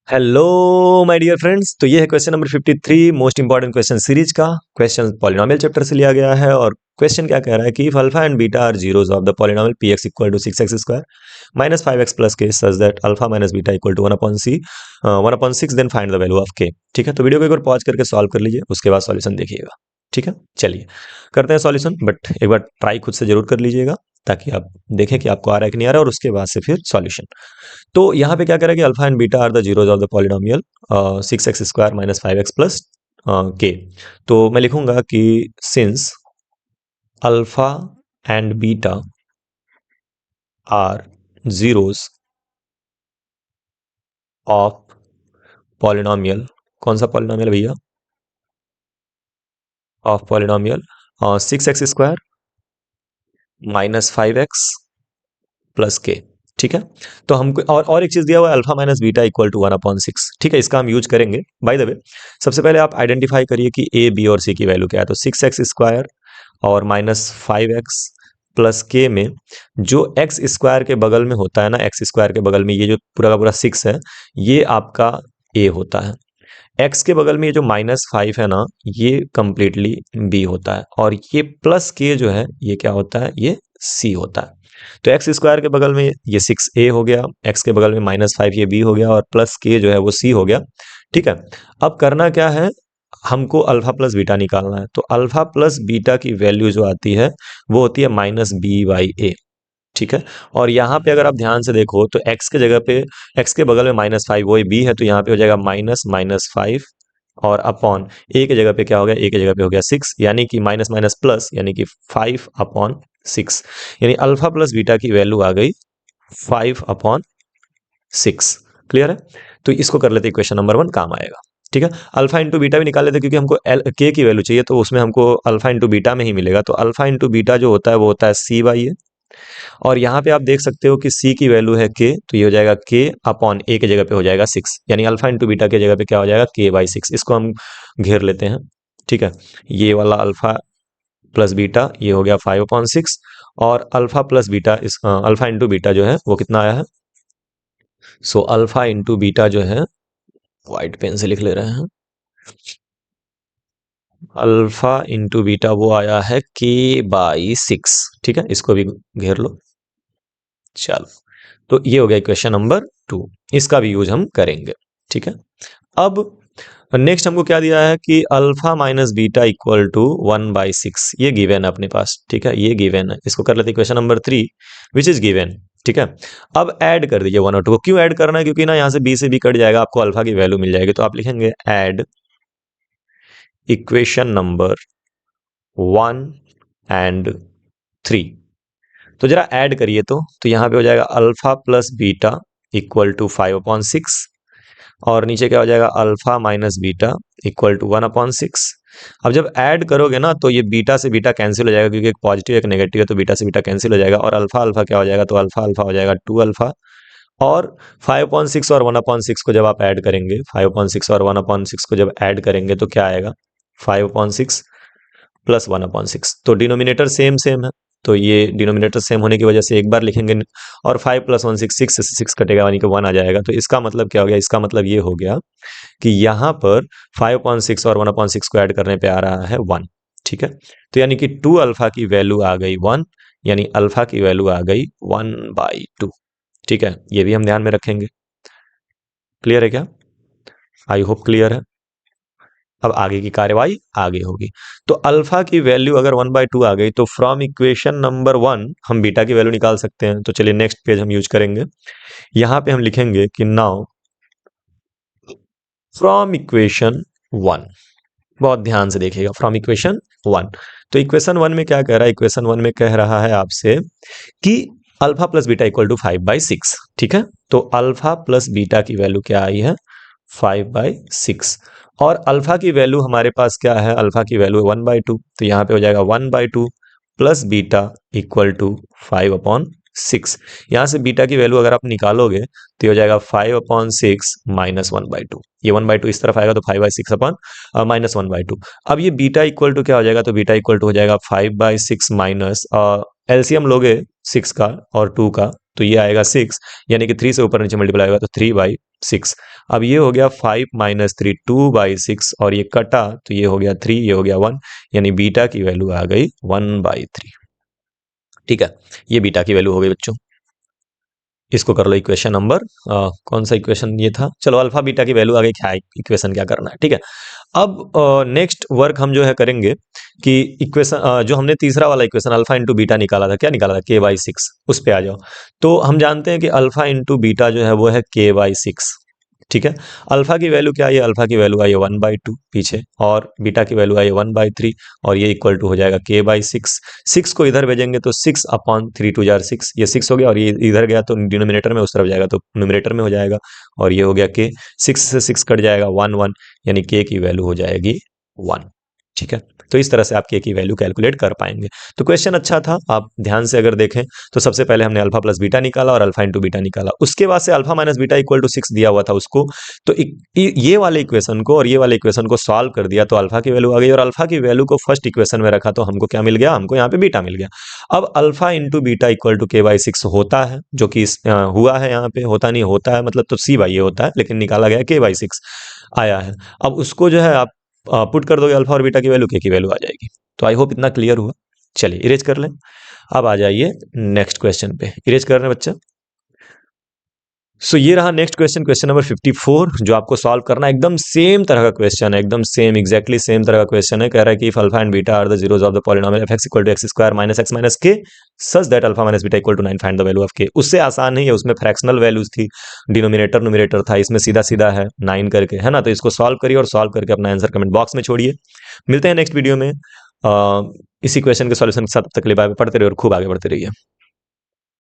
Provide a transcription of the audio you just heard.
Hello my dear friends. तो ये है question number 53 most important question series का। क्वेश्चन पॉलिनोमियल चैप्टर से लिया गया है और क्वेश्चन क्या कह रहा है कि if alpha and beta are zeros of the polynomial p x equal to 6x square minus 5x plus k such that alpha minus beta equal to 1/6 then find the value of k. ठीक है, तो video को एक बार pause करके solve कर लीजिए, उसके बाद सॉल्यूशन देखिएगा। ठीक है, चलिए करते हैं सॉल्यूशन, बट एक बार ट्राई खुद से जरूर कर लीजिएगा ताकि आप देखें कि आपको आ रहा है कि नहीं आ रहा है, और उसके बाद से फिर सॉल्यूशन। तो यहाँ पे क्या करें कि alpha and beta are the zeros of the polynomial 6x square minus 5x plus k. तो मैं लिखूंगा कि since alpha and beta are zeros of polynomial, कौन सा पॉलिनोमियल भैया? Of polynomial 6x square minus 5x plus k. ठीक है, तो हमको और एक चीज दिया हुआ है alpha minus beta equal to 1/6। ठीक है, इसका हम यूज करेंगे। बाय द वे, सबसे पहले आप आइडेंटिफाई करिए कि ए बी और सी की वैल्यू क्या है। तो 6x स्क्वायर और माइनस 5x प्लस के में जो एक्स स्क्वायर के बगल में होता है ना, एक्स स्क्वायर के बगल में ये जो पूरा का पूरा 6 है, ये आपका ए होता है। एक्स के बगल में ये जो -5 है ना, ये कंप्लीटली बी होता है, और ये प्लस के जो है ये क्या होता है, ये सी होता है। तो एक्स स्क्वायर के बगल में ये 6a हो गया, एक्स के बगल में -5 ये b हो गया, और प्लस के जो है वो c हो गया। ठीक है, अब करना क्या है, हमको अल्फा प्लस बीटा निकालना है। तो अल्फा प्लस बीटा की वैल्यू जो आती है वो होती है -b/a। ठीक है, और यहाँ पे अगर आप ध्यान से देखो तो एक्स के जगह पे, एक्स के बगल में -5 वो बी है, तो यहाँ पे हो जाएगा माइनस माइनस 5 और अपॉन ए की जगह पे क्या हो गया, ए की जगह पे हो गया 6, यानी कि माइनस माइनस प्लस, यानी कि 5/6, यानी अल्फा प्लस बीटा की वैल्यू आ गई 5/6। क्लियर है? तो इसको कर लेते इक्वेशन नंबर 1, काम आएगा। ठीक है, अल्फा इंटू बीटा भी निकाल लेते क्योंकि हमको के की वैल्यू चाहिए, तो उसमें हमको अल्फा इंटू बीटा में ही मिलेगा। तो अल्फा इंटू बीटा जो होता है वो होता है c/a, और यहाँ पे आप देख सकते हो कि c की वैल्यू है k, तो ये हो जाएगा k अपॉन a के जगह पे हो जाएगा 6, यानी अल्फा इंटू बीटा के जगह पे क्या हो जाएगा, k/6। इसको हम घेर लेते हैं। ठीक है, ये वाला अल्फा प्लस बीटा ये हो गया 5/6, और अल्फा प्लस बीटा इस अल्फा इंटू बीटा जो है वो कितना आया है। सो अल्फा इंटू बीटा जो है, व्हाइट पेन से लिख ले रहे हैं, अल्फा इंटू बीटा वो आया है k/6। ठीक है, इसको भी घेर लो। चलो, तो ये हो गया इक्वेशन नंबर 2, इसका भी यूज हम करेंगे। ठीक है, अब नेक्स्ट हमको क्या दिया है कि alpha minus beta equal to 1/6, ये गिवन है अपने पास। ठीक है, ये गिवन है, इसको कर लेते equation number 3 which is given. ठीक है, अब ऐड कर दीजिए 1 और 2 को। क्यों ऐड करना है, क्योंकि ना यहाँ से बी से बी कट जाएगा, आपको अल्फा की वैल्यू मिल जाएगी। तो आप लिखेंगे ऐड इक्वेशन नंबर 1 एंड 3। तो जरा ऐड करिए, तो यहाँ पे हो जाएगा alpha plus beta equal to 5/6, और नीचे क्या हो जाएगा, alpha minus beta equal to 1/6। अब जब ऐड करोगे ना तो ये बीटा से बीटा कैंसिल हो जाएगा, क्योंकि एक पॉजिटिव एक नेगेटिव है, तो बीटा से बीटा कैंसिल हो जाएगा, और अल्फा अल्फा क्या हो जाएगा, तो अल्फा अल्फा हो जाएगा 2 अल्फा। और 5/6 और 1/6 को जब आप ऐड करेंगे, 5/6 और 1/6 को जब ऐड करेंगे तो क्या आएगा, 5/6 प्लस 1/6। तो डिनोमिनेटर सेम सेम है, तो ये डिनोमिनेटर सेम होने की वजह से एक बार लिखेंगे, और 5 + 1 6, 6 से 6 कटेगा, यानी कि 1 आ जाएगा। तो इसका मतलब क्या हो गया, इसका मतलब ये हो गया कि यहाँ पर 5/6 और 1/6 को ऐड करने पे आ रहा है 1। ठीक है, तो यानी कि 2 अल्फा की वैल्यू आ गई 1, यानी अल्फा की वैल्यू आ गई 1/2। ठीक है, ये भी हम ध्यान में रखेंगे। क्लियर है क्या? आई होप क्लियर है। अब आगे की कार्यवाही आगे होगी। तो अल्फा की वैल्यू अगर 1/2 आ गई, तो फ्रॉम इक्वेशन नंबर 1 हम बीटा की वैल्यू निकाल सकते हैं। तो चलिए नेक्स्ट पेज हम यूज करेंगे। यहां पे हम लिखेंगे कि नाउ फ्रॉम इक्वेशन 1, बहुत ध्यान से देखिएगा, फ्रॉम इक्वेशन 1। तो इक्वेशन 1 में क्या कह रहा है, इक्वेशन 1 में कह रहा है आपसे कि alpha plus beta equal to 5/6। ठीक है, तो अल्फा प्लस बीटा की वैल्यू क्या आई है, 5/6, और अल्फा की वैल्यू हमारे पास क्या है, अल्फा की वैल्यू 1/2, तो यहाँ पे हो जाएगा 1/2 प्लस बीटा इक्वल टू 5/6। यहाँ से बीटा की वैल्यू अगर आप निकालोगे तो ये हो जाएगा 5/6 माइनस 1/2। ये 1/2 इस तरफ आएगा, तो 5/6 अपॉन माइनस 1/2। अब ये बीटा इक्वल टू क्या हो जाएगा, तो बीटा इक्वल टू हो जाएगा 5/6 माइनस एलसीएम लोगे 6 का और 2 का, तो ये आएगा 6, यानी कि 3 से ऊपर नीचे मल्टीप्लाई होगा तो 3/6। अब ये हो गया 5 - 3 2/6 और ये कटा तो ये हो गया 3, ये हो गया 1, यानी बीटा की वैल्यू आ गई 1/3। ठीक है, ये बीटा की वैल्यू हो गई बच्चों। इसको कर लो इक्वेशन नंबर कौन सा इक्वेशन ये था, चलो अल्फा बीटा की वैल्यू आ गई, क्या इक्वेशन क्या करना है। ठीक है, अब नेक्स्ट वर्क हम जो है करेंगे कि इक्वेशन जो हमने तीसरा वाला इक्वेशन अल्फा इंटू बीटा निकाला था, क्या निकाला था, k/6, उस पे आ जाओ। तो हम जानते हैं कि अल्फा इंटू बीटा जो है वो है k/6। ठीक है, अल्फा की वैल्यू क्या है, अल्फा की वैल्यू आई है 1/2 पीछे, और बीटा की वैल्यू आई है 1/3, और ये इक्वल टू हो जाएगा k/6। 6 को इधर भेजेंगे तो 6/3 2 जार 6, ये 6 हो गया, और ये इधर गया तो डिनोमिनेटर में उस तरफ जाएगा तो न्यूमरेटर में हो जाएगा, और ये हो गया k। 6 से 6 कट जाएगा 1 1, यानी k की वैल्यू हो जाएगी 1। ठीक है, तो इस तरह से आप k की वैल्यू कैलकुलेट कर पाएंगे। तो क्वेश्चन अच्छा था, आप ध्यान से अगर देखें तो सबसे पहले हमने अल्फा प्लस बीटा निकाला और अल्फा इंटू बीटा निकाला, उसके बाद से alpha minus beta equal to 6 दिया हुआ था उसको, तो ये वाले इक्वेशन को और ये वाले इक्वेशन को सॉल्व कर दिया तो अल्फा की वैल्यू आ गई, और अल्फा की वैल्यू को फर्स्ट इक्वेशन में रखा तो हमको क्या मिल गया, हमको यहाँ पे बीटा मिल गया। अब alpha into beta equal to k/6 होता है, जो कि हुआ है यहाँ पे, होता नहीं होता है मतलब तो c/a होता है, लेकिन निकाला गया k/6 आया है। अब उसको जो है आप पुट कर दोगे अल्फा और बीटा की वैल्यू, के की वैल्यू आ जाएगी। तो आई होप इतना क्लियर हुआ। चलिए इरेज कर लें। अब आ जाइए नेक्स्ट क्वेश्चन पे, इरेज कर रहे हैं बच्चा। सो ये रहा नेक्स्ट क्वेश्चन, क्वेश्चन नंबर 54, जो आपको सॉल्व करना है। एकदम सेम तरह का क्वेश्चन है, एकदम सेम एग्जैक्टली सेम तरह का क्वेश्चन है। कह रहा है कि if alpha and beta are the zeros of the polynomial f x equal to x square minus x minus k such that alpha minus beta equal to 9, find the value of k. उससे आसान नहीं है, उसमें fractional values थी, denominator numerator था, इसमें सीधा सीधा है 9 करके, है ना। तो इसको सॉल्व करिए और सॉल्व करके अपना आंसर कमेंट बॉक्स में छोड़िए। मिलते हैं नेक्स्ट वीडियो में इसी क्वेश्चन के सॉल्यूशन के साथ। तब तक के लिए बाय, पढ़ते रहिए और खूब आगे बढ़ते रहिए।